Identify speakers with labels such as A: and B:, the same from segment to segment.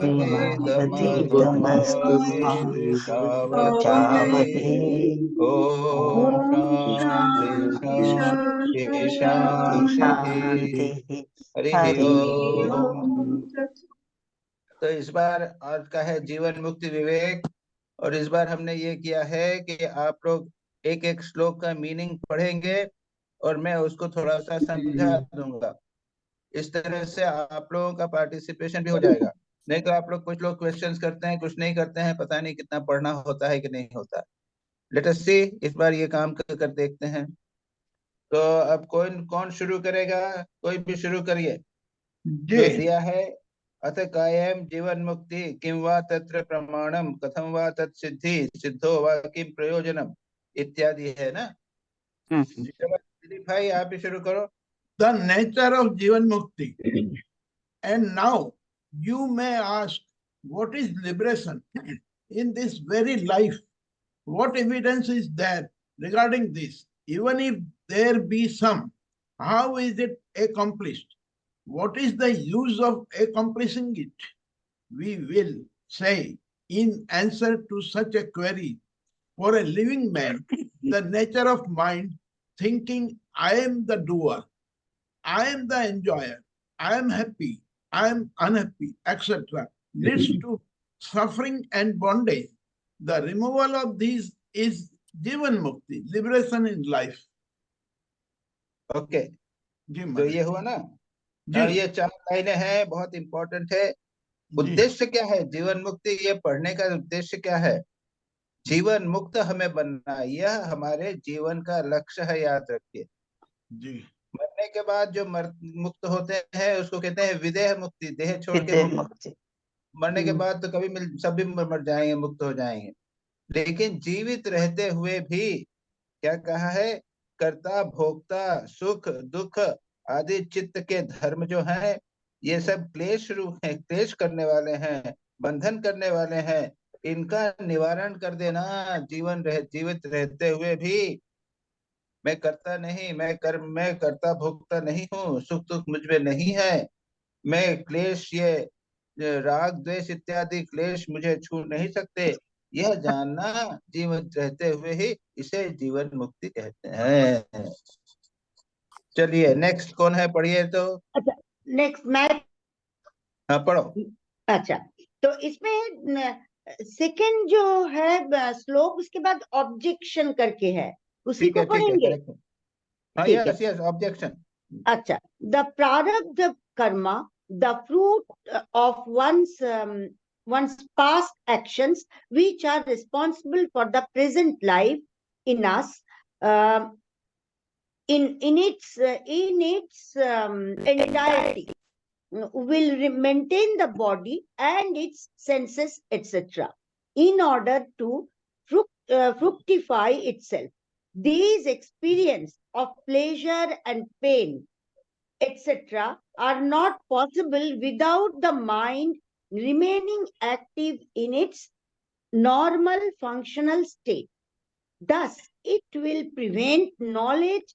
A: श्रीमद्गीतमस्तु मा चावते।
B: ओम
A: ॐ
B: शांति
A: शान्ति
B: शांति
A: शान्ति
B: शांति।
A: शान्तिः।
B: हरि
A: हरि
B: ओम।
A: ओम्।
B: तो इस बार आज का है जीवन मुक्ति विवेक, और इस बार हमने ये किया है कि आप लोग एक एक श्लोक का मीनिंग पढ़ेंगे और मैं उसको थोड़ा सा समझा दूंगा। इस तरह से आप लोगों का पार्टिसिपेशन भी हो जाएगा। नहीं तो आप लोग, कुछ लोग क्वेश्चंस करते हैं, कुछ नहीं करते हैं, पता नहीं कितना पढ़ना होता है कि नहीं होता। लेट अस सी, इस बार ये काम कर देखते हैं। तो अब कौन कौन शुरू करेगा? कोई भी शुरू करिए जो दिया है। अथ कायम जीवन मुक्ति किं वा तत्र प्रमाणम कथम वा तत्सिद्धि सिद्धो वा किम प्रयोजनम इत्यादि है ना। दिलीप भाई आप ही शुरू करो।
C: The nature of Jivan Mukti. And now you may ask, what is liberation in this very life? What evidence is there regarding this? Even if there be some, how is it accomplished? What is the use of accomplishing it? We will say, in answer to such a query, for a living man, the nature of mind thinking, I am the doer, I am the enjoyer, I am happy, I am unhappy, etc., leads to suffering and bondage. The removal of these is Jivan Mukti, liberation in life.
B: Okay,
C: जी
B: तो
C: महाराज
B: ये हुआ ना।
C: जी
B: ये 4 लाइनें हैं, बहुत इंपॉर्टेंट है।
C: जी
B: उद्देश्य क्या है जीवन मुक्ति? ये पढ़ने का उद्देश्य क्या है? जीवन मुक्त हमें बनना, यह हमारे जीवन का लक्ष्य है, याद रखिए।
C: जी
B: मरने के बाद जो मुक्त होते हैं उसको कहते हैं विदेह मुक्ति, देह छोड़ के
A: विदेह
B: मुक्त।
A: मुक्ति।
B: मरने के बाद तो कभी सभी मर जाएंगे, मुक्त हो जाएंगे। लेकिन जीवित रहते हुए भी क्या कहा है? कर्ता भोक्ता सुख दुख आदि चित्त के धर्म जो हैं, ये सब क्लेश रूप है, क्लेश करने वाले हैं, बंधन करने वाले हैं। इनका निवारण कर देना। जीवित रहते हुए भी मैं करता नहीं, मैं करता भोगता नहीं हूँ, सुख दुख मुझ में नहीं है। मैं क्लेश, ये राग द्वेष इत्यादि क्लेश मुझे छू नहीं सकते। यह जानना जीवन रहते हुए ही, इसे जीवन मुक्ति कहते हैं। चलिए नेक्स्ट कौन है, पढ़िए तो।
D: अच्छा, नेक्स्ट मैं।
B: हाँ पढ़ो।
D: अच्छा, तो इसमें सेकंड जो है श्लोक, उसके बाद ऑब्जेक्शन करके है, उसी को
B: ठीक है
D: पढ़ेंगे।
B: करेक्ट। हाँ
D: ठीक है।
B: Yes yes, objection.
D: अच्छा, द प्रारब्ध Karma, the fruit of one's past actions which are responsible for the present life in us, in its entirety, will maintain the body and its senses, etc., in order to fructify itself. These experience of pleasure and pain, etc., are not possible without the mind remaining active in its normal functional state. Thus, it will prevent knowledge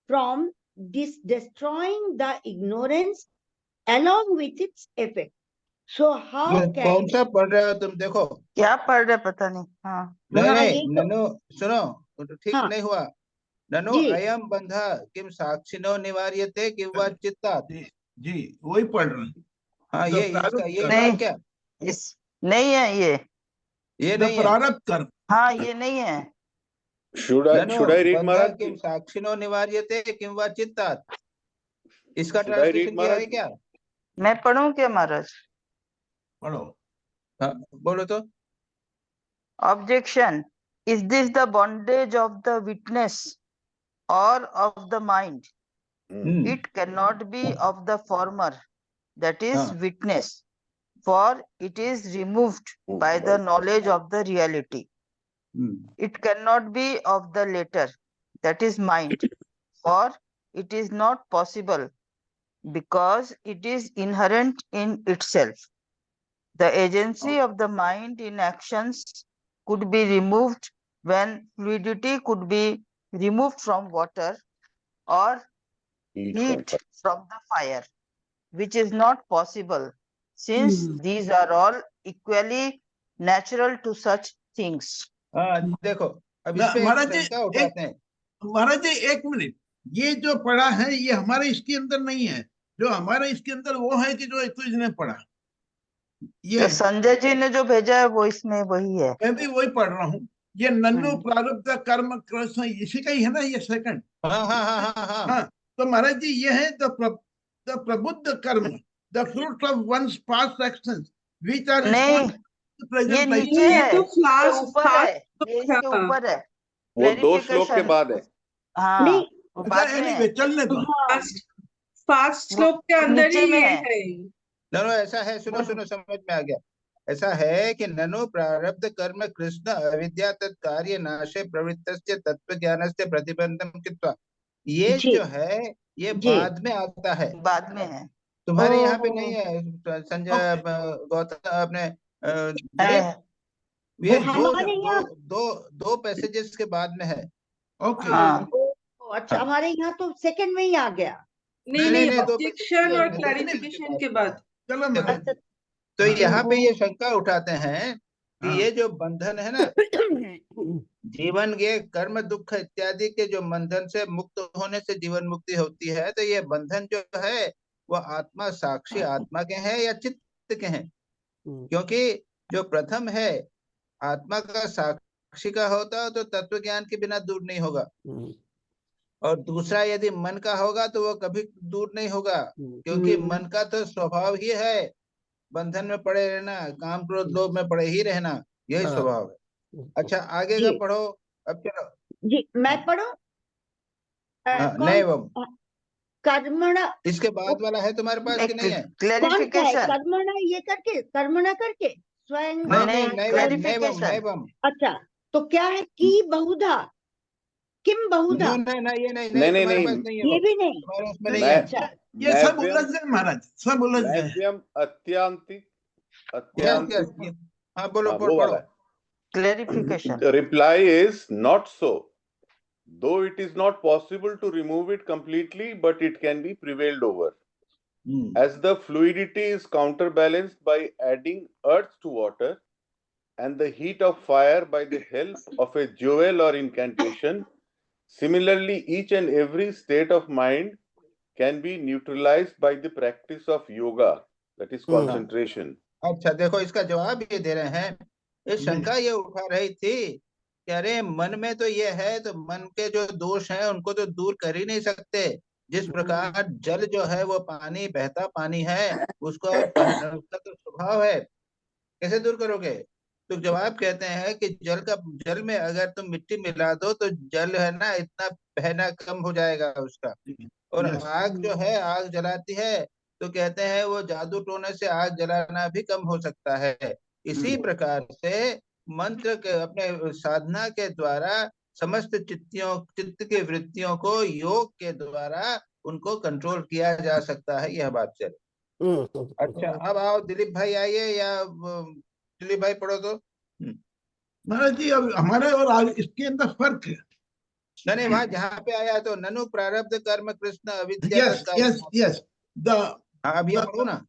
D: from destroying the ignorance along with its effect. So how can
B: कौन सा पढ़ रहे हो तुम? देखो
A: क्या पढ़ रहे पता नहीं। हाँ
B: नहीं
D: हाँ,
B: नहीं
D: ये तो
B: ननु, सुनो, तो ठीक
D: हाँ
B: नहीं हुआ। ननु
D: जी
B: अयम बंधा किम साक्षिणो निवार्यते किं वा चित्तात्।
C: जी जी वही पढ़ रहे हैं।
B: हाँ
C: द
B: ये इसका
C: प्रारब्ध
B: ये
C: कर्म,
B: था
A: नहीं,
B: क्या?
A: इस नहीं है ये
C: द
B: नहीं है।
C: प्रारब्ध कर्म।
A: हाँ ये नहीं है।
B: ननु
E: should I read
B: बंधा
E: Maharaj?
B: किम साक्षिणो निवार्यते किं वा चित्तात्, इसका
E: Should I read
B: ट्रांसलेशन किया है
E: Maharaj?
B: क्या?
A: मैं पढ़ूं क्या महाराज?
C: पढ़ो।
B: हाँ बोलो तो।
A: Objection. Is this the bondage of the witness or of the mind? It cannot be of the former, that is
B: हाँ
A: witness, for it is removed by the knowledge of the reality. It cannot be of the latter, that is mind, for it is not possible because it is inherent in itself. The agency of the mind in actions could be removed when fluidity could be removed from water or heat from the fire, which is not possible since these are all equally natural to such things.
B: हाँ देखो, अब इस पे एक
C: महाराज जी,
B: शंका उठाते हैं।
C: महाराज जी एक मिनट, ये जो पढ़ा है ये हमारे इसके अंदर नहीं है, जो हमारे इसके अंदर वो है कि जो तो इसने पढ़ा, ये
A: तो संजय जी ने जो भेजा है वो इसमें वही है।
C: मैं भी वही पढ़ रहा हूँ। ये नन्नु प्रारब्ध कर्म कृष्ण इसी का ही है ना, ये सेकंड।
B: हाँ हाँ हाँ हाँ हाँ
C: हाँ, तो महाराज जी ये है द प्रबुद्ध karma, the fruit of one's past actions which are
A: नहीं, ये नीचे है,
E: तो
A: ये ऊपर है, ये इसके
E: हाँ।
A: ऊपर है।
F: वो 2 श्लोक के बाद है।
A: हाँ,
D: नहीं,
A: वो बाद में है।
C: चलने दो।
E: फास्ट श्लोक के अंदर
A: नीचे
E: ही
A: में
E: ये
A: है।
E: है।
B: ननो ऐसा है, सुनो सुनो, समझ में आ गया। ऐसा है कि ननु प्रारब्ध कर्म कृष्ण अविद्या तत्कार्य नाशे प्रवृत्तस्य तत्व ज्ञानस्य प्रतिबंधम कृत्वा, ये
D: जी।
B: जो है ये
D: जी।
B: बाद में आता है,
A: बाद में है।
B: तुम्हारे यहाँ पे
D: ओह।
B: नहीं है संजय, गौतम, अपने दिलीप,
A: है।
B: ये
D: हमारे यहाँ
B: दो पैसेजेस के बाद में है।
C: ओके,
A: हाँ,
D: अच्छा,
B: हाँ।
D: हमारे यहाँ तो सेकंड में ही आ गया।
E: नहीं
B: नहीं,
E: नहीं,
B: दो
E: ऑब्जेक्शन
B: पैसेज
E: और
B: के
E: क्लैरिफिकेशन के बाद।
C: चलो
B: देखो,
C: महाराज।
D: अच्छा,
B: तो यहाँ पे
D: हाँ।
B: ये शंका उठाते हैं कि
C: हाँ।
B: ये जो बंधन है ना, जीवन के कर्म दुख इत्यादि के जो बंधन से मुक्त होने से जीवन मुक्ति होती है, तो ये बंधन जो है वो आत्मा साक्षी आत्मा के हैं या चित्त के हैं? क्योंकि जो प्रथम है आत्मा का साक्षी का होता है तो तत्व ज्ञान के बिना दूर नहीं होगा, और दूसरा यदि मन का होगा तो वो कभी दूर नहीं होगा, क्योंकि मन का तो स्वभाव ही है बंधन में पड़े रहना, काम क्रोध लोभ में पड़े ही रहना, यही स्वभाव है। अच्छा, आगे का
D: जी।
B: पढ़ो, अब चलो।
D: जी, मैं पढ़ो।
B: नहीं, वो
D: कर्मणा,
B: इसके बाद वाला है तुम्हारे पास कि नहीं है?
D: कौन सा है?
A: क्लैरिफिकेशन।
D: कर्मणा ये करके, कर्मणा करके स्वयं।
A: नहीं, क्लैरिफिकेशन।
D: अच्छा, तो क्या है? की बहुधा, किम बहुधा,
B: नहीं, ये नहीं,
F: नहीं,
B: तुम्हारे
F: नहीं,
B: पास नहीं है,
D: ये
B: वो
D: भी नहीं।
B: तुम्हारे उसमें नहीं
C: नहीं,
B: है।
D: अच्छा,
C: ये सब
F: नैव्यम-
C: उलझ गए महाराज, सब उलझ गए।
F: नैव्यम अत्यांतिक
B: Yes, हाँ बोलो,
F: हाँ, वो वाला
B: पढ़ो।
F: है।
A: Clarification.
F: The reply is not so. Though it is not possible to remove it completely, but it can be prevailed over. As the fluidity is counterbalanced by adding earth to water and the heat of fire by the help of a jewel or incantation, similarly each and every state of mind can be neutralized by the practice of yoga, that is concentration.
B: अच्छा, देखो इसका जवाब ये दे रहे हैं। ये शंका ये उठा रही थी कि अरे मन में तो ये है, तो मन के जो दोष हैं उनको तो दूर कर ही नहीं सकते। जिस प्रकार जल जो है वो पानी, बहता पानी है, उसको उसका तो स्वभाव है, कैसे दूर करोगे? तो जवाब कहते हैं कि जल में अगर तुम मिट्टी मिला दो तो जल है ना इतना बहना कम हो जाएगा उसका। और आग जो है, आग जलाती है, तो कहते हैं वो जादू टोने से आग जलाना भी कम हो सकता है। इसी प्रकार से मंत्र के अपने साधना के द्वारा समस्त चित्त की वृत्तियों को योग के द्वारा उनको कंट्रोल किया जा सकता है, यह बात चले। अच्छा, अब आओ दिलीप भाई आइए, या दिलीप भाई पढ़ो तो।
C: महाराज जी, अब हमारे और आगे इसके अंदर फर्क है।
B: नहीं, वहां जहाँ पे आया तो ननु प्रारब्ध कर्म कृष्ण अविद्या
C: यस यस यस,
B: अब ये पढ़ो ना।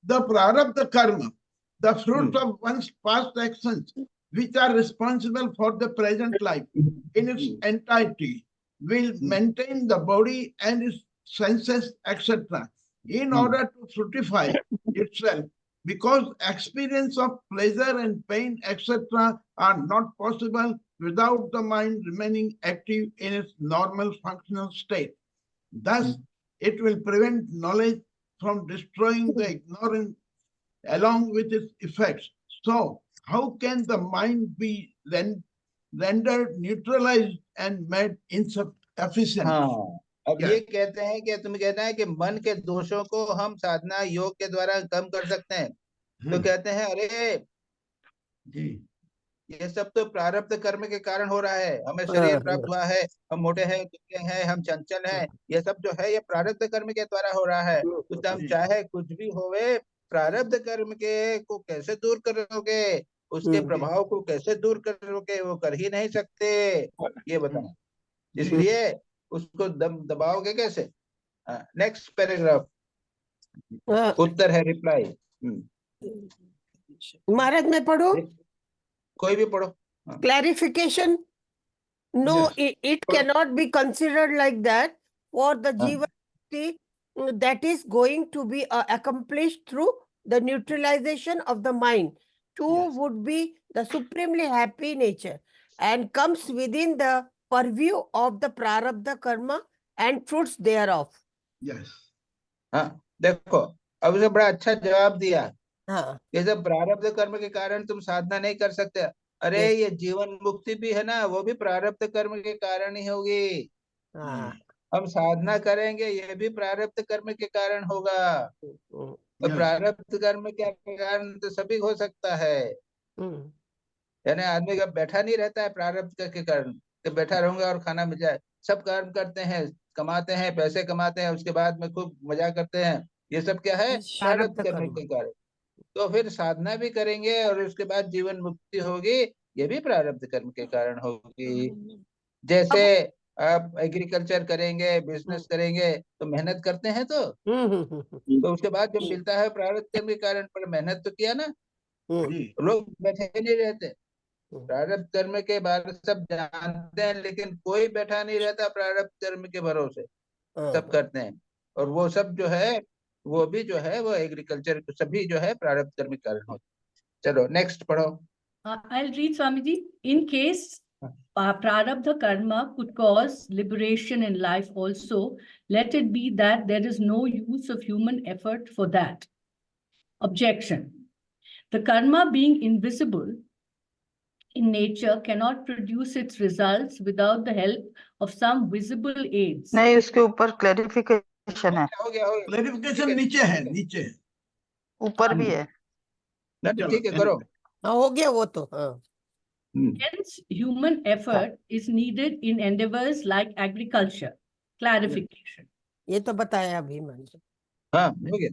C: the prarabdha karma, the fruit of one's past actions, which are responsible for the present life in its entirety, will maintain the body and its senses, etc., in order to fructify itself, because experience of pleasure and pain, etc., are not possible without the mind remaining active in its normal functional state. Thus, it will prevent knowledge from destroying the ignorance along with its effects. So, how can the mind be rendered neutralized and made insufficient?
B: हाँ, अब ये कहते हैं कि तुम कहना है कि मन के दोषों को हम साधना योग के द्वारा कम कर सकते हैं। तो कहते हैं अरे
C: जी,
B: ये सब तो प्रारब्ध कर्म के कारण हो रहा है, हमें शरीर प्राप्त हुआ है, हम मोटे हैं, दुबले हैं, हम चंचल हैं, ये सब जो है ये प्रारब्ध कर्म के द्वारा हो रहा है। तो हम चाहे कुछ भी होवे, प्रारब्ध कर्म के को कैसे दूर करोगे, उसके प्रभाव को कैसे दूर करोगे, वो कर ही नहीं सकते, ये बताओ। इसलिए उसको दबाओगे कैसे? नेक्स्ट पैराग्राफ, उत्तर है, रिप्लाई।
G: महाराज मैं पढ़ो
B: कोई भी पढ़ो।
G: clarification. No,
C: Yes.
G: it cannot be considered like that for the jiva that is going to be accomplished through the neutralization of the mind. Two
C: Yes.
G: would be the supremely happy nature and comes within the purview of the prarabdha karma and fruits thereof.
C: Yes.
B: हाँ देखो, अब उसे बड़ा अच्छा जवाब दिया।
G: हाँ,
B: ये सब प्रारब्ध कर्म के कारण तुम साधना नहीं कर सकते। अरे
G: Yes.
B: ये जीवन मुक्ति भी है ना, वो भी प्रारब्ध कर्म के कारण ही होगी।
G: हाँ,
B: हम साधना करेंगे, ये भी प्रारब्ध कर्म के कारण होगा। और
C: Yes.
B: प्रारब्ध कर्म के कारण तो सभी हो सकता है। यानी आदमी का बैठा नहीं रहता है प्रारब्ध के कारण कि बैठा रहूंगा और खाना मिल जाए। सब कर्म करते हैं, कमाते हैं, पैसे कमाते हैं, उसके बाद में खूब मजा करते हैं। ये सब क्या है? प्रारब्ध
G: प्रारब्ध
B: कर्म
G: कर्म।
B: के कारण। तो फिर साधना भी करेंगे और उसके बाद जीवन मुक्ति होगी, ये भी प्रारब्ध कर्म के कारण होगी। जैसे आप एग्रीकल्चर करेंगे, बिजनेस करेंगे, तो मेहनत करते हैं तो उसके बाद जो मिलता है प्रारब्ध कर्म के कारण, पर मेहनत तो किया ना।
C: जी।
B: लोग बैठे नहीं रहते, प्रारब्ध कर्म के बारे सब जानते हैं, लेकिन कोई बैठा नहीं रहता प्रारब्ध कर्म के भरोसे। सब करते हैं, और वो सब जो है वो भी जो है वो एग्रीकल्चर सभी जो है प्रारब्ध कर्म के कारण होते। चलो नेक्स्ट पढ़ो।
H: I'll read, Swamiji. In case prarabdha karma could cause liberation in life also, let it be that there is no use of human effort for that. Objection. The karma being invisible in nature cannot produce its results without the help of some visible aids.
A: नहीं, उसके ऊपर clarification है,
B: हो गया
C: clarification नीचे है, नीचे।
A: ऊपर भी है।
B: ठीक है, करो।
G: हो गया वो तो। हाँ,
H: Hence, human effort is needed in endeavors like agriculture. Clarification.
G: ये तो बताया अभी मैंने।
B: हाँ, हो गया।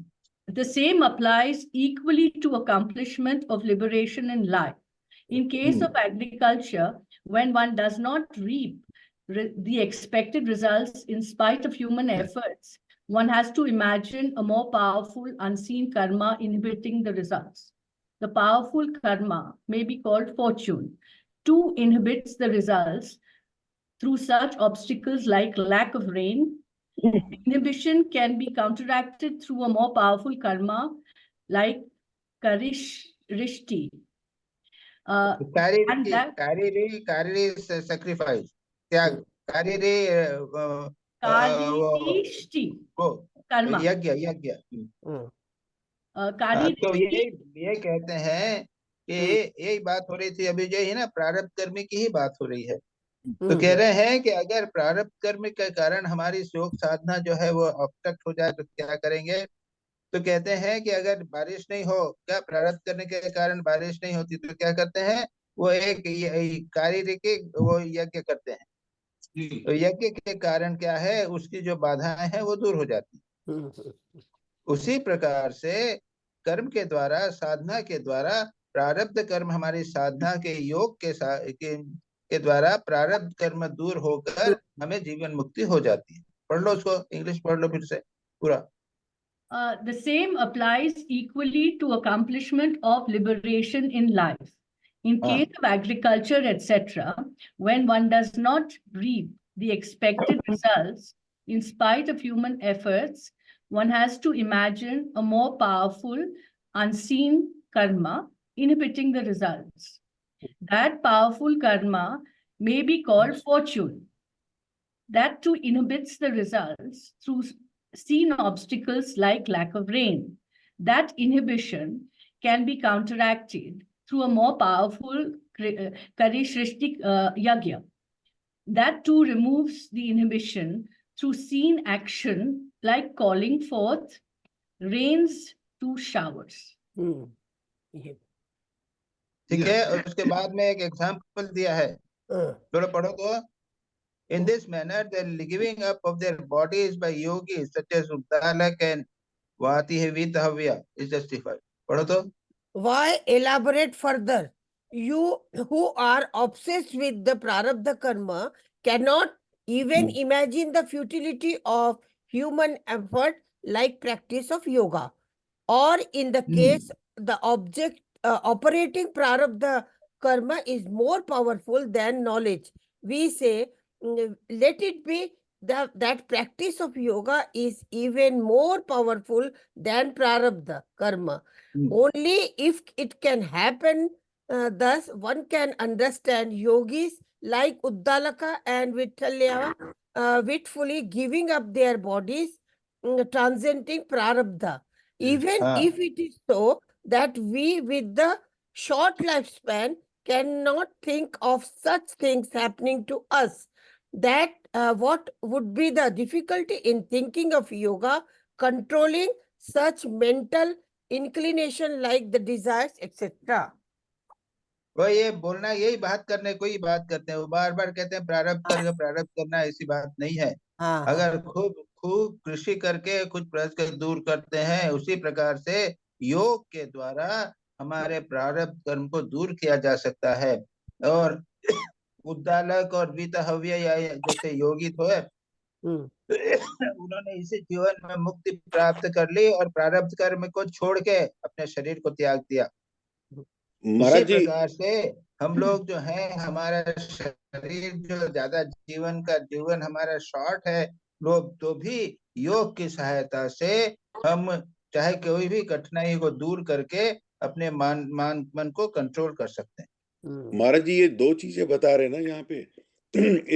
H: The same applies equally to accomplishment of liberation in life. In case of agriculture, when one does not reap the expected results in spite of human efforts, one has to imagine a more powerful unseen karma inhibiting the results. The powerful karma may be called fortune. Two inhibits the results through such obstacles like lack of rain. Inhibition can be counteracted through a more powerful karma like karishti.
B: sacrifice. त्याग,
H: karishti karma.
B: यज्ञ। तो ये कहते हैं कि यही बात हो रही थी अभी, जो है ना प्रारब्ध कर्म की ही बात हो रही है। तो कह रहे हैं कि अगर प्रारब्ध कर्म के कारण हमारी योग साधना जो है वो ऑब्स्ट्रक्ट हो जाए तो क्या करेंगे? तो कहते हैं कि अगर बारिश नहीं हो, क्या प्रारब्ध करने के कारण बारिश नहीं होती, तो क्या करते हैं? वो एक कार्य के वो यज्ञ करते हैं। तो यज्ञ के कारण क्या है, उसकी जो बाधाएं हैं वो दूर हो जाती है। उसी प्रकार से कर्म के द्वारा, साधना के द्वारा, प्रारब्ध कर्म हमारी साधना के योग के द्वारा प्रारब्ध कर्म दूर होकर हमें जीवन मुक्ति हो जाती है। पढ़ लो उसको, इंग्लिश पढ़ लो फिर से पूरा।
H: The same applies equally to accomplishment of liberation in life. In case of agriculture, etc., when one does not reap the expected results in spite of human efforts, one has to imagine a more powerful, unseen karma inhibiting the results. That powerful karma may be called fortune. That too inhibits the results through seen obstacles like lack of rain. That inhibition can be counteracted through a more powerful Karishristik Yagya. That too removes the inhibition through seen action like calling forth rains to showers.
B: ठीक है, और उसके बाद में एक example दिया है, थोड़ा पढ़ो तो। In this manner, the giving up of their bodies by yogis such as Uttalak and Vatihvitahavya is justified. पढ़ो तो।
G: Why elaborate further? You who are obsessed with the prarabdha karma cannot even imagine the futility of human effort like practice of yoga. or in the case the object operating prarabdha karma is more powerful than knowledge, we say let it be that practice of yoga is even more powerful than prarabdha karma. Only if it can happen, thus one can understand yogis like Uddalaka and Vittalya witfully giving up their bodies, transcending prarabdha. Even if it is so that we with the short lifespan cannot think of such things happening to us, that what would be the difficulty in thinking of yoga controlling such mental inclination like the desires, etc.
B: वो ये बोलना, यही बात करने को ही बात करते हैं। वो बार बार कहते हैं प्रारब्ध करना, ऐसी बात नहीं है। अगर खूब कृषि करके कुछ प्रश्न दूर करते हैं, उसी प्रकार से योग के द्वारा हमारे प्रारब्ध कर्म को दूर किया जा सकता है। और उद्दालक और वीतहव्य या जैसे योगी तो है, उन्होंने इसी जीवन में मुक्ति प्राप्त कर ली और प्रारब्ध कर्म को छोड़ के अपने शरीर को त्याग दिया। इसी प्रकार से हम लोग जो हैं, हमारा शरीर जो ज्यादा जीवन हमारा शॉर्ट है, लोग तो भी योग की सहायता से हम चाहे कोई भी कठिनाई को दूर करके अपने मन को कंट्रोल कर सकते हैं।
F: महाराज जी, ये दो चीजें बता रहे हैं ना यहाँ पे,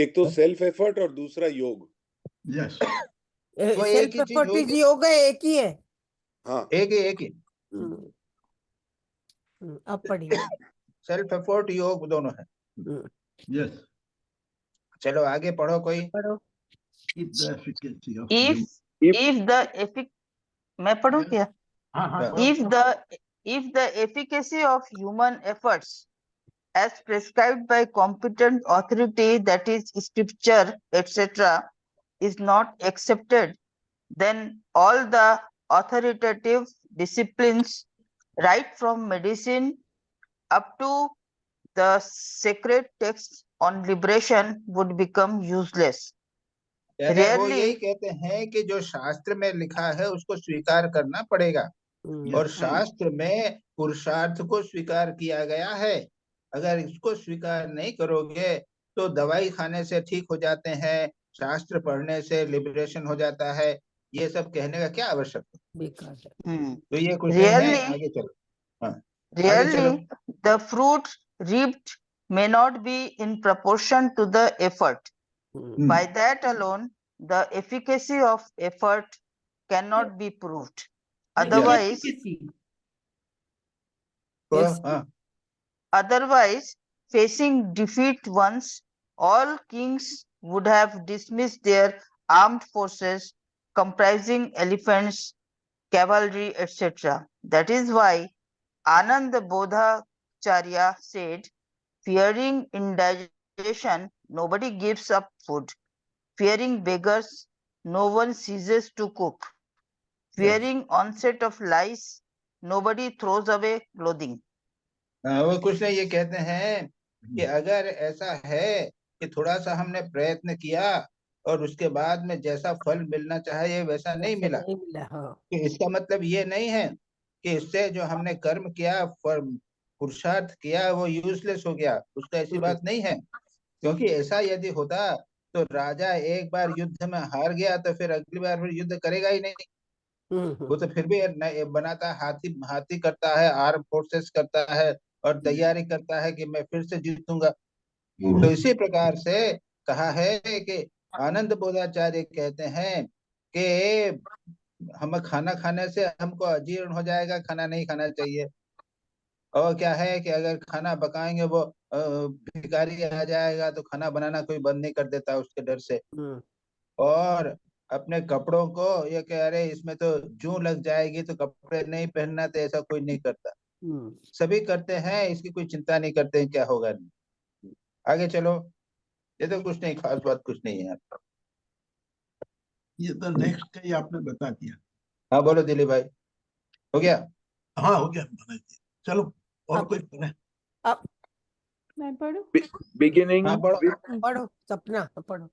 F: एक तो सेल्फ एफर्ट और दूसरा योग।
C: यस,
B: वो एक ही चीज
G: योग है, एक ही है।
B: हाँ, एक ही।
G: अब पढ़िए।
B: सेल्फ एफर्ट योग दोनों है।
C: यस,
B: चलो आगे पढ़ो कोई।
G: पढ़ो।
A: मैं पढ़ूं क्या? If the efficacy of human efforts as prescribed by competent authority, that is scripture, etc., is not accepted, then all the authoritative disciplines, right from medicine up to the sacred texts on liberation, would become useless.
B: वो यही कहते हैं कि जो शास्त्र में लिखा है उसको स्वीकार करना पड़ेगा, और शास्त्र में पुरुषार्थ को स्वीकार किया गया है। अगर इसको स्वीकार नहीं करोगे तो दवाई खाने से ठीक हो जाते हैं, शास्त्र पढ़ने से लिबरेशन हो जाता है, ये सब कहने का क्या आवश्यकता? तो ये कुछ नहीं है। आगे चलो।
A: Really, the fruit reaped may not be in proportion to the effort. By that alone, the efficacy of effort cannot be proved. Otherwise, facing defeat once, all kings would have dismissed their armed forces comprising elephants, cavalry, etc. That is why Ananda Bodhacharya said, fearing indigestion, nobody gives up food. Fearing beggars, no one ceases to cook. Fearing onset of lice, nobody throws away clothing.
B: वो कुछ नहीं, ये कहते हैं कि अगर ऐसा है कि थोड़ा सा हमने प्रयत्न किया और उसके बाद में जैसा फल मिलना चाहिए वैसा नहीं मिला, तो इसका मतलब ये नहीं है कि इससे जो हमने कर्म किया, पुरुषार्थ किया, वो यूजलेस हो गया। उसका ऐसी बात नहीं है, क्योंकि ऐसा यदि होता तो राजा एक बार युद्ध में हार गया तो फिर अगली बार फिर युद्ध करेगा ही नहीं। वो तो फिर भी बनाता, हाथी करता है, आर्म फोर्सेस करता है और तैयारी करता है कि मैं फिर से जीतूंगा। तो इसी प्रकार से कहा है कि आनंद बोधाचार्य कहते हैं कि हम खाना खाने से हमको अजीर्ण हो जाएगा, खाना नहीं खाना चाहिए। और क्या है कि अगर खाना पकाएंगे वो भिखारी आ जाएगा तो खाना बनाना कोई बंद नहीं कर देता उसके डर से। और अपने कपड़ों को ये कह रहे इसमें तो जूं लग जाएगी तो कपड़े नहीं पहनना, तो ऐसा कोई नहीं करता। सभी करते हैं, इसकी कोई चिंता नहीं करते हैं क्या होगा। आगे चलो, ये तो कुछ नहीं, खास बात कुछ नहीं है।
C: ये तो नेक्स्ट का ही आपने बता दिया।
B: हाँ बोलो दिलीप भाई, हो गया?
C: हाँ हो गया। चलो और कोई पढ़े?
I: मैं पढ़ूं?
J: Beginning
G: पढ़ो सपना, पढ़ो।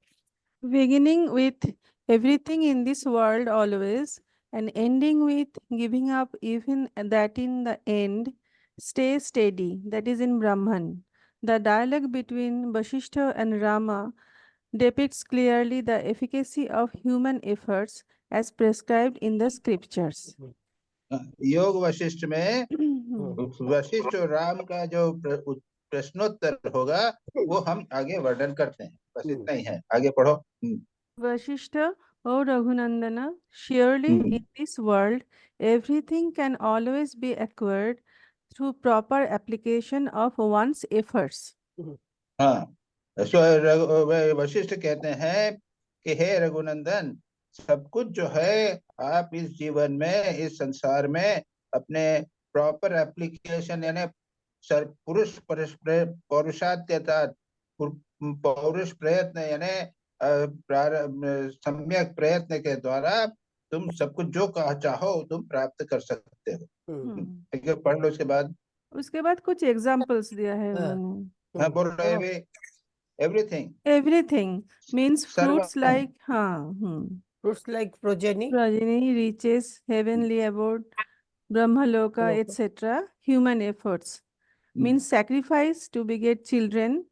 I: Beginning with everything in this world always, and ending with giving up even that in the end stay steady, that is in Brahman. The dialogue between Vasishtha and Rama depicts clearly the efficacy of human efforts as prescribed in the scriptures.
B: योग वशिष्ठ में वशिष्ठ और राम का जो प्रश्नोत्तर होगा वो हम आगे वर्णन करते हैं, बस इतना ही है, आगे पढ़ो।
I: Vasishtha, O Raghunandana, surely in this world everything can always be acquired through proper application of one's efforts.
B: हाँ, वशिष्ठ कहते हैं कि हे रघुनंदन, सब कुछ जो है आप इस जीवन में, इस संसार में अपने प्रॉपर एप्लीकेशन यानी पौरुषार्थता, पौरुष प्रयत्न यानी सम्यक प्रयत्न के द्वारा तुम सब कुछ जो चाहो तुम प्राप्त कर सकते हो। पढ़ लो उसके बाद
I: कुछ एग्जाम्पल्स दिया है उन्होंने।
B: हाँ, बोल रहे हैं
I: Everything means fruits like
G: fruits like progeny,
I: riches, heavenly abode, Brahmaloka, etc. Human efforts means sacrifice to beget children.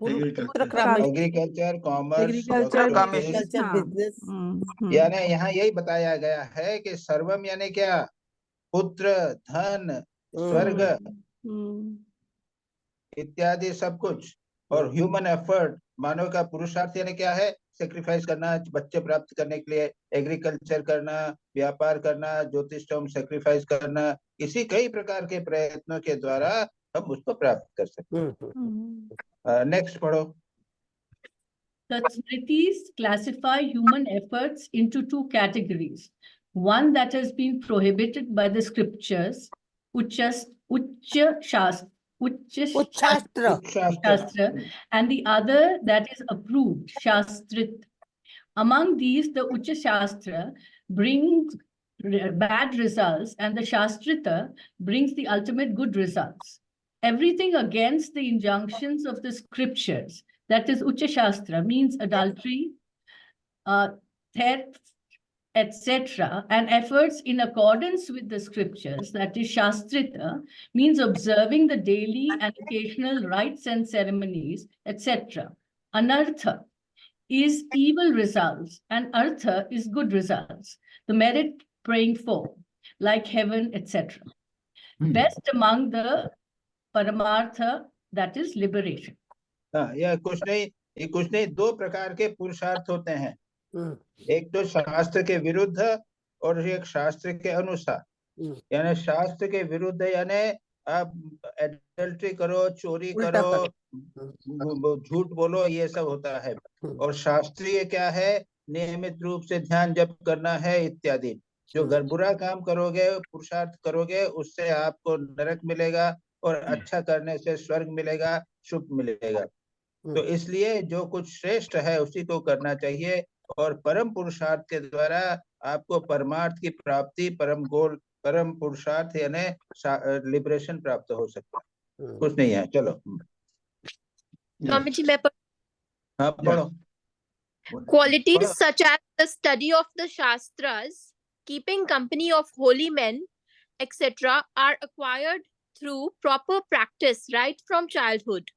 B: Agriculture, commerce,
G: business.
B: यानी यहाँ यही बताया गया है कि सर्वम यानी क्या, पुत्र, धन, स्वर्ग इत्यादि सब कुछ, और ह्यूमन एफर्ट मानव का पुरुषार्थ यानी क्या है, सेक्रीफाइस करना, बच्चे प्राप्त करने के लिए एग्रीकल्चर करना, व्यापार करना, ज्योतिषम सेक्रीफाइस करना, इसी कई प्रकार के प्रयत्नों के द्वारा हम उसको प्राप्त कर सकते हैं। नेक्स्ट पढ़ो।
H: The Smritis classify human efforts into two categories. One that has been prohibited by the scriptures, Ucha Shastra, and the other that is approved, Shastrit. Among these, the Ucha Shastra brings bad results and the Shastrita brings the ultimate good results. Everything against the injunctions of the scriptures, that is Ucha Shastra, means adultery, theft, etc., and efforts in accordance with the scriptures, that is Shastrita, means observing the daily and occasional rites and ceremonies, etc. Anartha is evil results and artha is good results, the merit praying for, like heaven, etc. Best among the paramartha, that is liberation.
B: यह कुछ नहीं, दो प्रकार के पुरुषार्थ होते हैं, एक तो शास्त्र के विरुद्ध और एक शास्त्र के अनुसार। यानी शास्त्र के विरुद्ध यानी आप एडल्ट्री करो, चोरी करो, झूठ बोलो, ये सब होता है। और शास्त्रीय क्या है, नियमित रूप से ध्यान जप करना है इत्यादि। जो बुरा काम करोगे, पुरुषार्थ करोगे, उससे आपको नरक मिलेगा और अच्छा करने से स्वर्ग मिलेगा, शुभ मिलेगा। तो इसलिए जो कुछ श्रेष्ठ है उसी को करना चाहिए, और परम पुरुषार्थ के द्वारा आपको परमार्थ की प्राप्ति, परम गोल, परम पुरुषार्थ यानी लिबरेशन प्राप्त हो सकता है। कुछ नहीं है, चलो।
J: स्वामी जी मैं
B: हाँ पढ़ो।
J: Qualities such as the study of the Shastras, keeping company of holy men, etc. are acquired through proper practice right from childhood.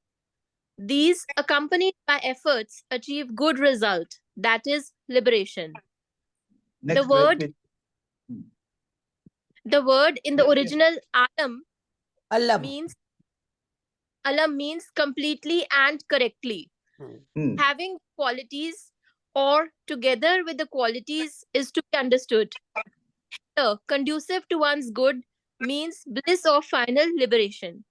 J: These, accompanied by efforts, achieve good result, that is liberation. The word in the original alam means completely and correctly. Having qualities or together with the qualities is to be understood. Conducive to one's good means bliss of final liberation.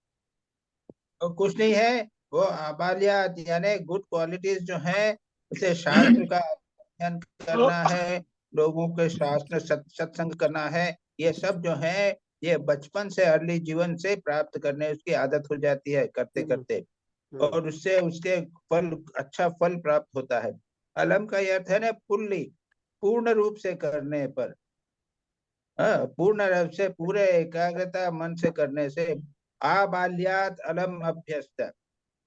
B: कुछ नहीं है, वो आबालियात यानी good qualities जो है, उसे शास्त्र का अध्ययन करना है, लोगों के शास्त्र सत्संग करना है, ये सब जो है ये बचपन से, अर्ली जीवन से प्राप्त करने उसकी आदत हो जाती है करते करते, और उससे उसके फल, अच्छा फल प्राप्त होता है। अलम का अर्थ है ना फुल्ली, पूर्ण रूप से करने पर, पूर्ण रूप से पूरे एकाग्रता मन से करने से। आबाल्यात अलम अभ्यस्त,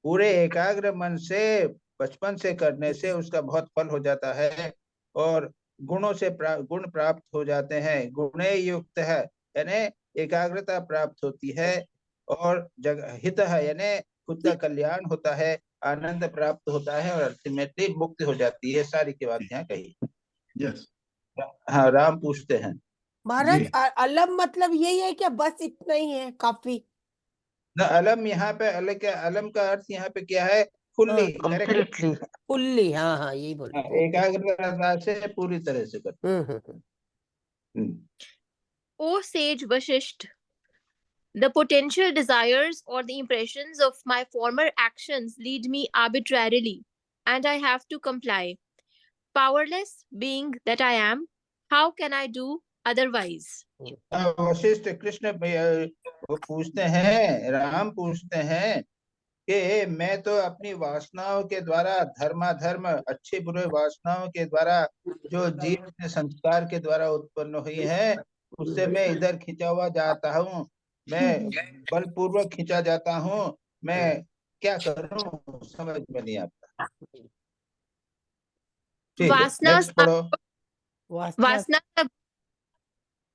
B: पूरे एकाग्र मन से बचपन से करने से उसका बहुत फल हो जाता है, और गुणों से गुण प्राप्त हो जाते हैं, गुणे युक्त है यानी एकाग्रता प्राप्त होती है, और हित है यानी खुद का कल्याण होता है, आनंद प्राप्त होता है, और अल्टीमेटली मुक्ति हो जाती है। सारी की बात यहाँ कही।
C: Yes.
B: हाँ, राम पूछते हैं।
G: महाराज अलम मतलब यही है क्या? बस इतना ही है काफी?
B: न, अलम यहाँ पे अलम का अर्थ यहाँ पे क्या है? Fully,
A: completely.
G: फुल्ली, हाँ हाँ यही बोल।
B: एकाग्रता से पूरी तरह से कर।
J: O sage Vashisht, the potential desires or the impressions of my former actions lead me arbitrarily, and I have to comply. Powerless being that I am, how can I do otherwise?
B: Vashishtha Krishna वो पूछते हैं, राम पूछते हैं कि मैं तो अपनी वासनाओं के द्वारा, धर्माधर्म अच्छे बुरे वासनाओं के द्वारा जो जीव के संस्कार के द्वारा उत्पन्न हुई है, उससे मैं इधर खिंचा हुआ जाता हूँ, मैं बलपूर्वक खिंचा जाता हूँ, मैं क्या करूँ समझ में नहीं आता।
J: Vasanas
B: पढ़ो।
J: Vasanas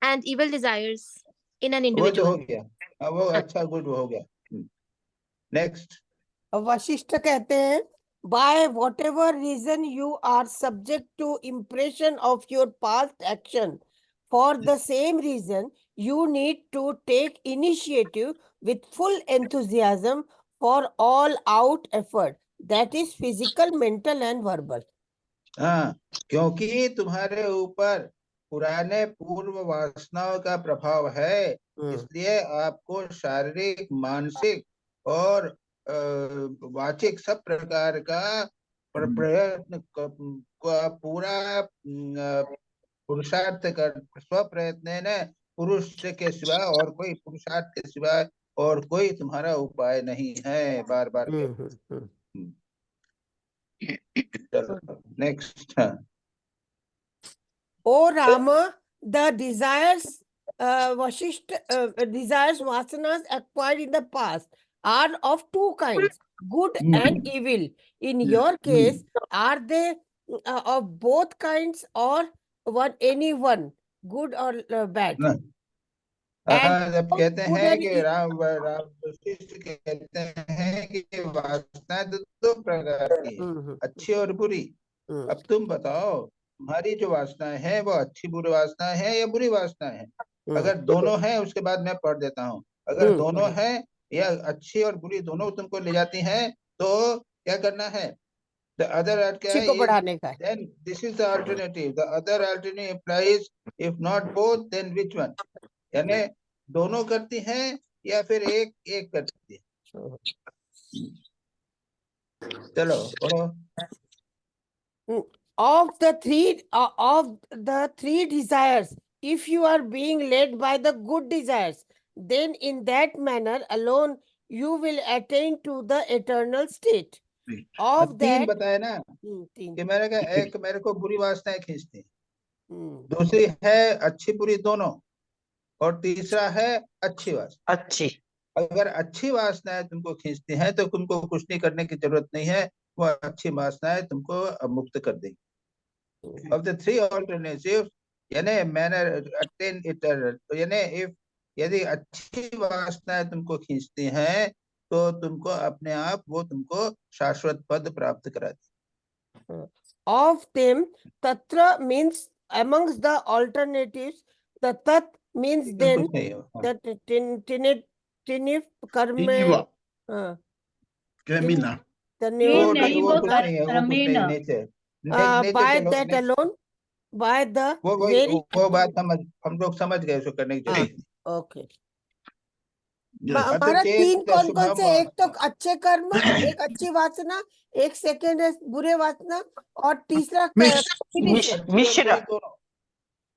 J: and evil desires in an
B: वो तो
J: individual.
B: हो गया, वो अच्छा, गुड हो गया। नेक्स्ट।
G: वशिष्ठ कहते हैं, by whatever reason you are subject to impression of your past action, for the same reason you need to take initiative with full enthusiasm for all out effort, that is physical, mental and verbal.
B: हाँ, क्योंकि तुम्हारे ऊपर पुराने पूर्व वासनाओं का प्रभाव है, इसलिए आपको शारीरिक, मानसिक और वाचिक सब प्रकार का प्रयत्न का पूरा पुरुषार्थ कर, स्व प्रयत्न ने पुरुष के सिवा और कोई पुरुषार्थ के सिवा और कोई तुम्हारा उपाय नहीं है। बार बार next.
G: O Rama, the desires desires vasanas acquired in the past are of two kinds, good and evil. In your case, are they of both kinds or any one, good or bad?
B: जब कहते हैं कि राम वशिष्ठ कहते हैं कि वासना दो प्रकार की है, अच्छी और बुरी। अब तुम बताओ, तुम्हारी जो वासनाएं हैं वो अच्छी बुरी वासना है या बुरी वासना है? अगर दोनों है, उसके बाद मैं पढ़ देता हूँ, अगर दोनों है या अच्छी और बुरी दोनों तुमको ले जाती हैं, तो क्या करना है? The other then this is the alternative. The other alternative implies if not both, then which one? यानी दोनों करती हैं या फिर एक करती है? चलो पढ़ो।
G: Of the three desires, if you are being led by the good desires, then in that manner alone you will attain to the eternal state. Of
B: तीन
G: that
B: बताए ना कि एक मेरे को बुरी वासनाएं खींचती, दूसरी है अच्छी बुरी दोनों, और तीसरा है अच्छी वासना।
A: अच्छी,
B: अगर अच्छी वासनाएं तुमको खींचती हैं तो तुमको कुछ नहीं करने की जरूरत नहीं है, वो अच्छी वासनाएं तुमको मुक्त कर देगी। Of the three alternatives, यानी मैंने attain eternal, यानी यदि अच्छी वासनाएं तुमको खींचती हैं तो तुमको अपने आप वो तुमको शाश्वत पद प्राप्त कराती।
G: Of them, tatra means amongst the alternatives, the tat means then, that tinif karma
C: Kramina.
G: by that alone, by the
B: वो बात हम लोग समझ गए, उसको करने की जरूरत नहीं।
G: ओके। हमारा तीन कौन कौन से? एक तो अच्छे कर्म, एक अच्छी वासना, एक सेकेंड है बुरे वासना, और तीसरा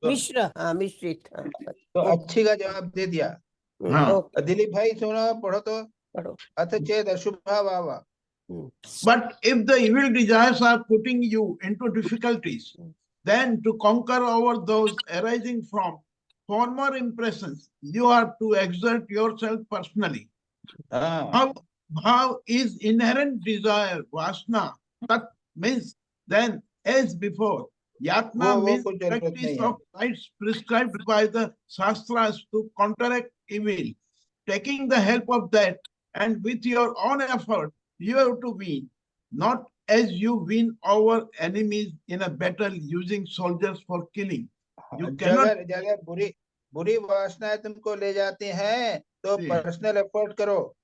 A: मिश्र।
G: हाँ मिश्रित।
B: तो अच्छी का जवाब दे दिया। दिलीप भाई सुनो, पढ़ो तो। अथ चेद अशुभा वावा।
C: But if the evil desires are putting you into difficulties, then to conquer over those arising from former impressions, you are to exert yourself personally. How is inherent desire, vasna, that means then as before, Yatna
B: वो
C: means
B: कुछ जरूरत
C: practice
B: नहीं है।
C: of rites prescribed by the Shastras to counteract evil. Taking the help of that and with your own effort, you have to win, not as you win over enemies in a battle using soldiers for killing. You cannot.
B: जगह जगह बुरी वासनाएं तुमको ले जाती हैं तो personal effort करो।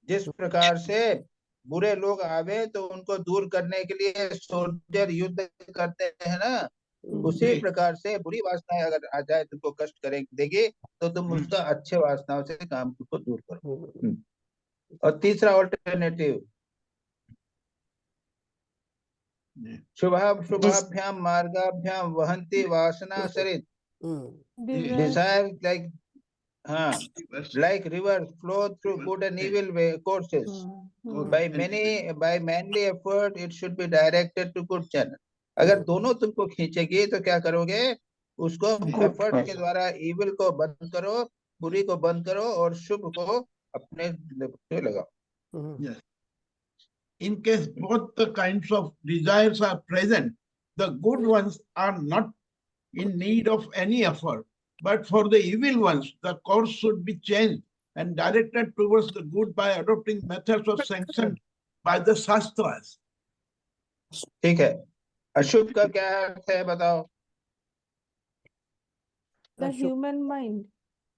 B: जिस प्रकार से बुरे लोग आवे तो उनको दूर करने के लिए सोल्जर युद्ध करते हैं ना, उसी प्रकार से बुरी वासनाएं अगर आ जाए तुमको कष्ट देगी तो तुम उसका अच्छे वासनाओं से काम को दूर करो। और तीसरा ऑल्टरनेटिव, शुभाभ्याम मार्गाभ्याम वहन्ति वासना सरित। Desire like rivers flow through good and evil courses. By manly effort, it should be directed to good channel. अगर दोनों तुमको खींचेगी तो क्या करोगे? उसको एफर्ट के द्वारा इविल को बंद करो, बुरी को बंद करो और शुभ को अपने पे लगाओ।
C: Yes. In case both the kinds of desires are present, the good ones are not in need of any effort. But for the evil ones, the course should be changed and directed towards the good by adopting methods of sanctioned by the Shastras.
B: ठीक है, अशुभ का क्या अर्थ है बताओ?
I: The human mind.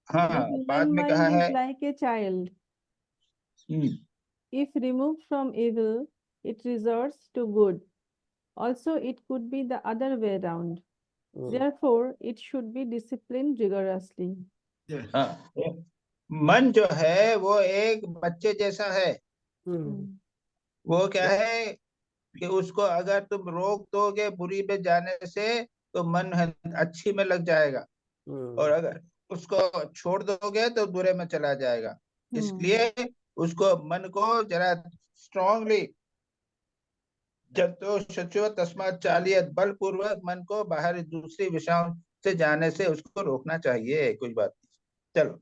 B: हाँ,
I: The
B: बाद
I: human
B: में कहा
I: mind
B: है
I: is like a child. If removed from evil, it resorts to good. Also, it could be the other way around. Therefore, it should be disciplined rigorously.
C: Yes.
B: हाँ, मन जो है वो एक बच्चे जैसा है। वो क्या है कि उसको अगर तुम रोक दोगे बुरी में जाने से तो मन अच्छी में लग जाएगा, और अगर उसको छोड़ दोगे तो बुरे में चला जाएगा। इसलिए उसको मन को जरा स्ट्रांगली जंतो शचो तस्मात् चालियत, बलपूर्वक मन को बाहर दूसरी विषयों से जाने से उसको रोकना चाहिए। कोई बात नहीं, चलो।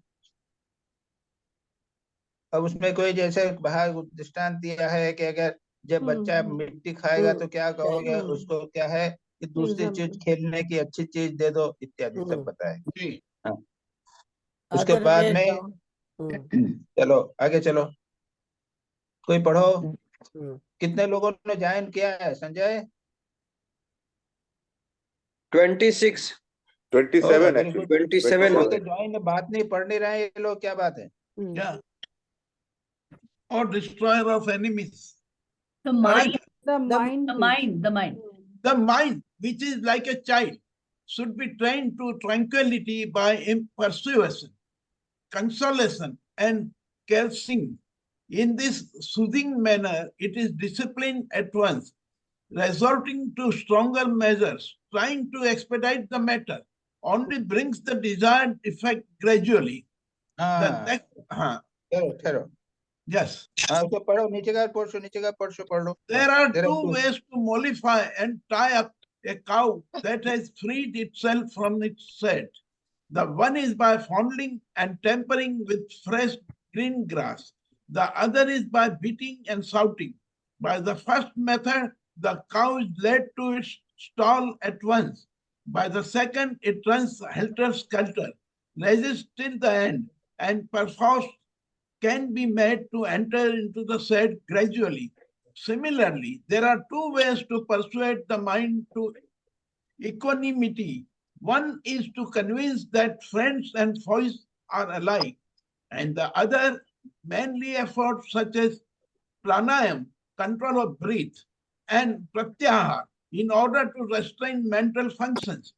B: अब उसमें कोई जैसे बाहर दृष्टांत दिया है कि अगर जब बच्चा मिट्टी खाएगा तो क्या कहोगे उसको, क्या है कि दूसरी चीज खेलने की अच्छी चीज दे दो इत्यादि सब बताए। हाँ, उसके बाद में चलो आगे चलो, कोई पढ़ो। कितने लोगों ने ज्वाइन किया है संजय?
K: 26
F: 27 actually
K: 27
B: तो ज्वाइन बात नहीं पढ़ नहीं रहे ये लोग, क्या बात है?
C: Yeah. Or destroyer of enemies.
H: The mind,
I: The mind.
C: The mind, which is like a child, should be trained to tranquility by persuasion, consolation, and caressing. In this soothing manner, it is disciplined at once, resorting to stronger measures, trying to expedite the matter, only brings the desired effect gradually.
B: ठहरो।
C: Yes.
B: तो पढ़ो, नीचे का पढ़ लो।
C: There are two ways to mollify and tie up a cow that has freed itself from its shed. The one is by fondling and tempering with fresh green grass. The other is by beating and shouting. By the first method, the cow is led to its stall at once. By the second, it runs helter-skelter, resists till the end, and perforce can be made to enter into the shed gradually. Similarly, there are two ways to persuade the mind to equanimity. One is to convince that friends and foes are alike, and the other, manly efforts such as pranayam, control of breath, and pratyahara, in order to restrain mental functions.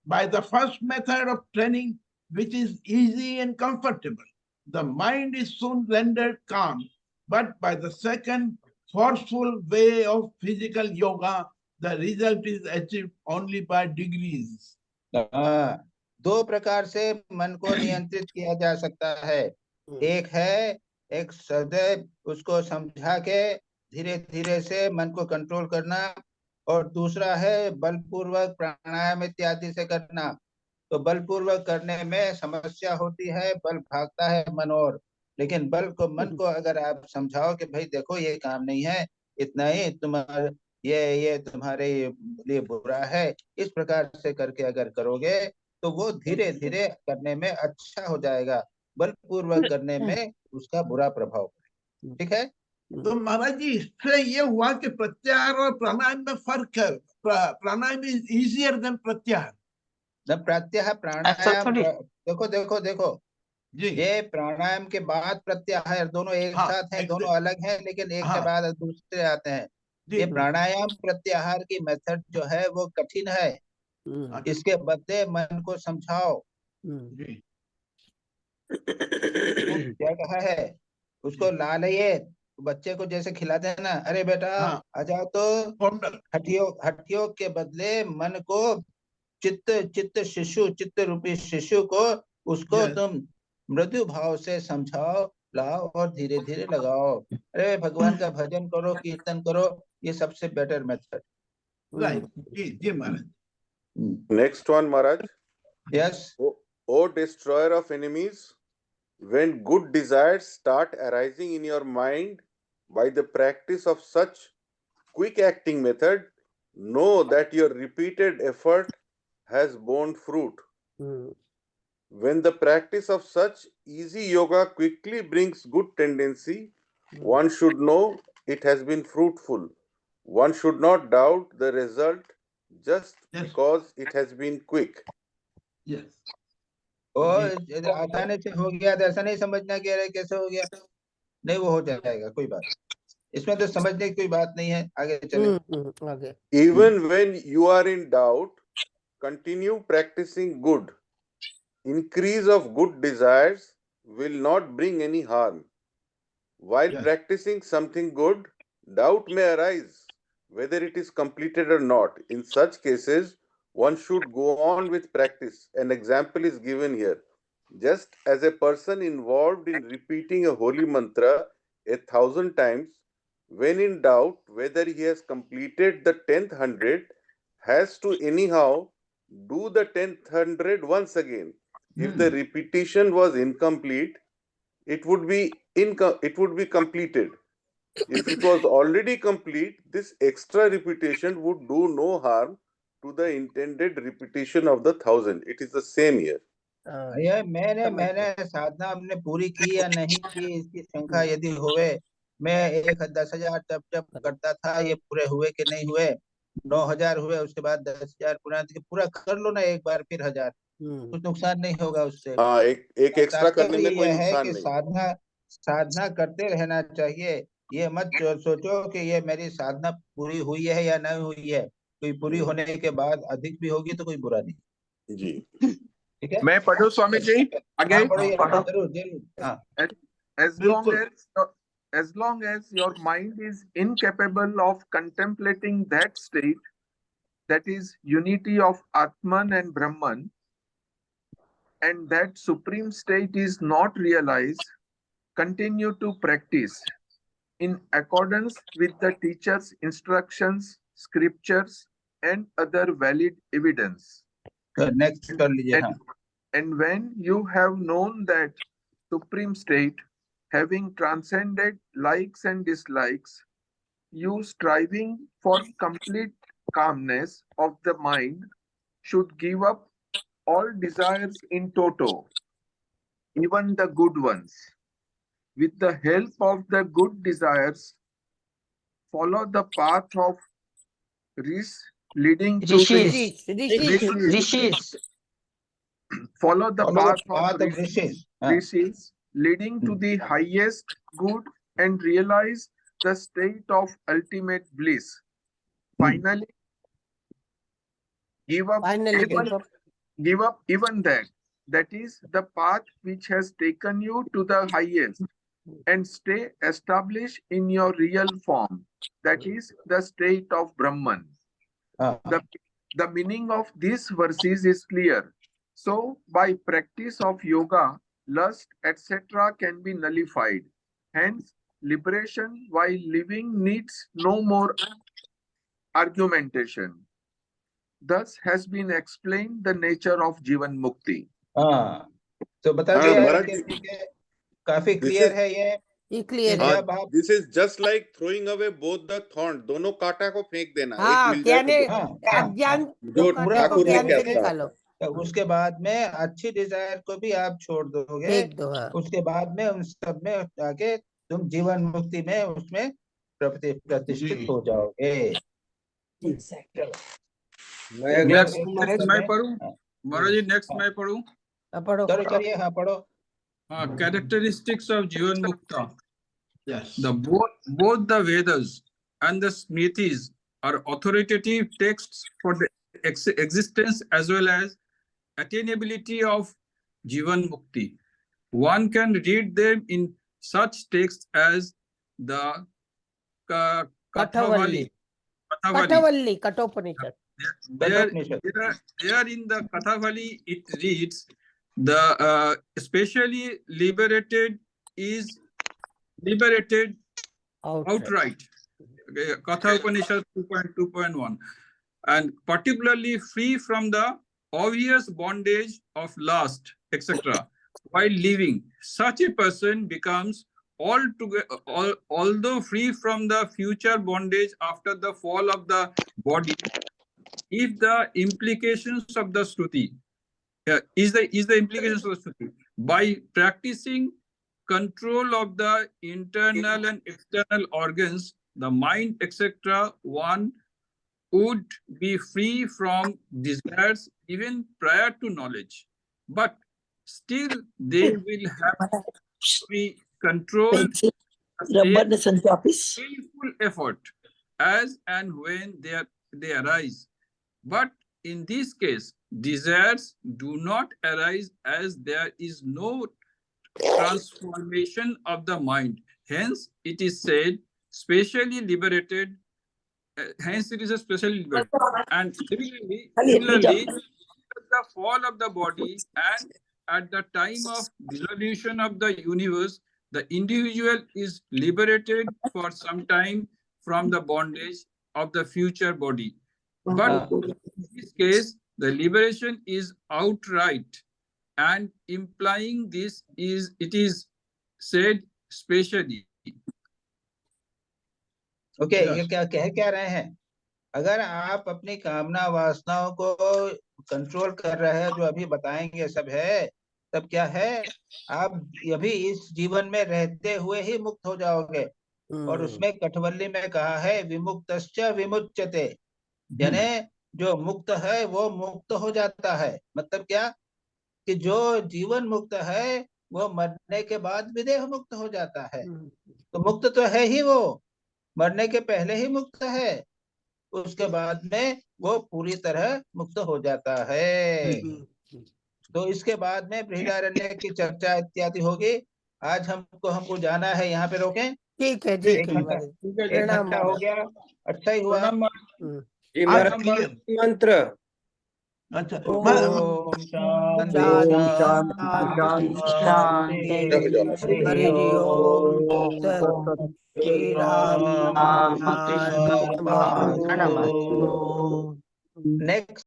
C: By the first method of training, which is easy and comfortable, the mind is soon rendered calm. But by the second forceful way of physical yoga, the result is achieved only by degrees.
B: दो प्रकार से मन को नियंत्रित किया जा सकता है। एक है एक सदैव उसको समझा के धीरे धीरे से मन को कंट्रोल करना, और दूसरा है बलपूर्वक प्राणायाम इत्यादि से करना। तो बलपूर्वक करने में समस्या होती है, बल भागता है मन और, लेकिन मन को अगर आप समझाओ कि भाई देखो ये काम नहीं है, इतना ही तुम ये तुम्हारे लिए बुरा है, इस प्रकार से करके अगर करोगे तो वो धीरे धीरे करने में अच्छा हो जाएगा, बलपूर्वक करने में उसका बुरा प्रभाव पड़ेगा। ठीक है।
C: तो महाराज जी, इससे ये हुआ कि प्रत्याहार और प्राणायाम में फर्क है। प्राणायाम इज इजियर देन प्रत्याहार।
B: न प्रत्याहार प्राणायाम, देखो देखो देखो
C: जी,
B: ये प्राणायाम के बाद प्रत्याहार दोनों एक साथ हैं, दोनों अलग हैं, लेकिन एक के बाद दूसरे आते हैं। ये प्राणायाम प्रत्याहार की मेथड जो है वो कठिन है, इसके बदले मन को समझाओ।
C: जी,
B: क्या कहा है, उसको लालिए, बच्चे को जैसे खिलाते हैं ना, अरे बेटा आ जाओ, तो हठयोग के बदले मन को चित्त चित्त रूपी शिशु को उसको तुम मृदु भाव से समझाओ, लाओ और धीरे धीरे लगाओ। अरे भगवान का भजन करो, कीर्तन करो, ये सबसे better method.
C: Right. Ji ji Maharaj.
F: Next one, Maharaj.
B: Yes.
F: O destroyer of enemies, when good desires start arising in your mind by the practice of such quick acting method, know that your repeated effort has borne fruit. When the practice of such easy yoga quickly brings good tendency, one should know it has been fruitful. One should not doubt the result just because it has been quick.
C: Yes.
B: और आसानी से हो गया तो ऐसा नहीं समझना कि अरे कैसे हो गया, नहीं, वो हो जाएगा, कोई बात, इसमें तो समझने की कोई बात नहीं है। आगे चले।
F: Even when you are in doubt, continue practicing good. Increase of good desires will not bring any harm. While practicing something good, doubt may arise whether it is completed or not. In such cases, one should go on with practice. An example is given here. Just as a person involved in repeating a holy mantra 1,000 times, when in doubt whether he has completed the 10th 100, has to anyhow do the 10th 100 once again. If the repetition was incomplete, it would be completed. If it was already complete, this extra repetition would do no harm to the intended repetition of the 1,000. It is the same here.
B: ये मैंने साधना हमने पूरी की या नहीं की, इसकी संख्या यदि होवे, मैं 10,000 जब करता था, ये पूरे हुए कि नहीं हुए, 9,000 हुए, उसके बाद 10,000 पूरा कर लो ना एक बार, फिर 1,000, कुछ नुकसान नहीं होगा उससे।
F: हाँ, एक एक्स्ट्रा करने में कोई नुकसान नहीं।
B: साधना करते रहना चाहिए, ये मत सोचो कि ये मेरी साधना पूरी हुई है या नहीं हुई है, कोई पूरी होने के बाद अधिक भी होगी तो कोई बुरा नहीं।
F: जी,
B: ठीक है।
L: मैं पढ़ूं स्वामी जी आगे?
B: जरूर।
L: As long as your mind is incapable of contemplating that state, that is unity of Atman and Brahman, and that supreme state is not realized, continue to practice in accordance with the teacher's instructions, scriptures, and other valid evidence.
B: Next कर लीजिए।
L: And when you have known that supreme state, having transcended likes and dislikes, you striving for complete calmness of the mind should give up all desires in toto, even the good ones. With the help of the good desires, follow the path of leading to
A: rishis.
L: Follow the path of rishis leading to the highest good and realize the state of ultimate bliss. Finally, give up even that. That is the path which has taken you to the highest, and stay established in your real form. That is the state of Brahman. The meaning of these verses is clear. So, by practice of yoga, lust, etc. can be nullified. Hence, liberation while living needs no more argumentation. Thus has been explained the nature of Jivan Mukti.
B: तो बता दिया है, काफी clear है ये।
G: ये clear
B: कि
G: है।
B: जब आप
F: this is just like throwing away both the thorn, दोनों कांटा को फेंक देना,
G: हाँ,
F: एक मिल जाए तो
G: ज्ञाने
F: दूसरा।
G: अज्ञान
F: जो
B: पूरा
G: कांटे को
F: ठाकुर ने
G: ज्ञान
F: क्या
G: से
F: कहा,
G: निकालो,
B: तो उसके बाद में अच्छी डिजायर को भी आप छोड़ दोगे,
G: फेंक दो। हाँ,
B: उसके बाद में उन सब में आके तुम जीवन मुक्ति में उसमें प्रतिष्ठित हो जाओगे।
K: नेक्स्ट मैं पढ़ूं
L: महाराज जी, नेक्स्ट मैं पढ़ूं।
G: पढ़ो।
B: चलिए, हाँ पढ़ो।
L: Characteristics of Jivan Mukta.
C: Yes.
L: Both the Vedas and the Smritis are authoritative texts for the existence as well as attainability of Jivan Mukti. One can read them in such texts as the Kathavalli.
G: Kathopanishad.
L: There in the Kathavalli, it reads, the especially liberated is liberated outright. Katha Upanishad 2.2.1, and particularly free from the obvious bondage of lust, etc. While living, such a person becomes although free from the future bondage after the fall of the body, if the implications of the Shruti is the implications of the Shruti, by practicing control of the internal and external organs, the mind, etc., one would be free from desires even prior to knowledge, but still they will have to be controlled skillful effort as and when they arise. But in this case, desires do not arise as there is no transformation of the mind. Hence, it is said, specially liberated. Hence, it is a specially liberated. And similarly, at the fall of the body and at the time of dissolution of the universe, the individual is liberated for some time from the bondage of the future body. But in this case, the liberation is outright, and implying this is it is said specially.
B: Okay, ये क्या रहे हैं? अगर आप अपनी कामना वासनाओं को कंट्रोल कर रहे हैं, जो अभी बताएंगे सब है, तब क्या है, आप अभी इस जीवन में रहते हुए ही मुक्त हो जाओगे। और उसमें कठवल्ली में कहा है विमुक्तश्च विमुच्यते, यानी जो मुक्त है वो मुक्त हो जाता है। मतलब क्या कि जो जीवन मुक्त है वो मरने के बाद विदेह मुक्त हो जाता है। तो मुक्त तो है ही, वो मरने के पहले ही मुक्त है, उसके बाद में वो पूरी तरह मुक्त हो जाता है। तो इसके बाद में बृहदारण्य की चर्चा इत्यादि होगी। आज हमको जाना है, यहाँ पे रोकें।
G: ठीक है,
B: एक घंटा हो गया, अच्छा ही हुआ।
K: मंत्र।
C: अच्छा,
B: ओम शांति शांति हरि ओम श्री राम। नेक्स्ट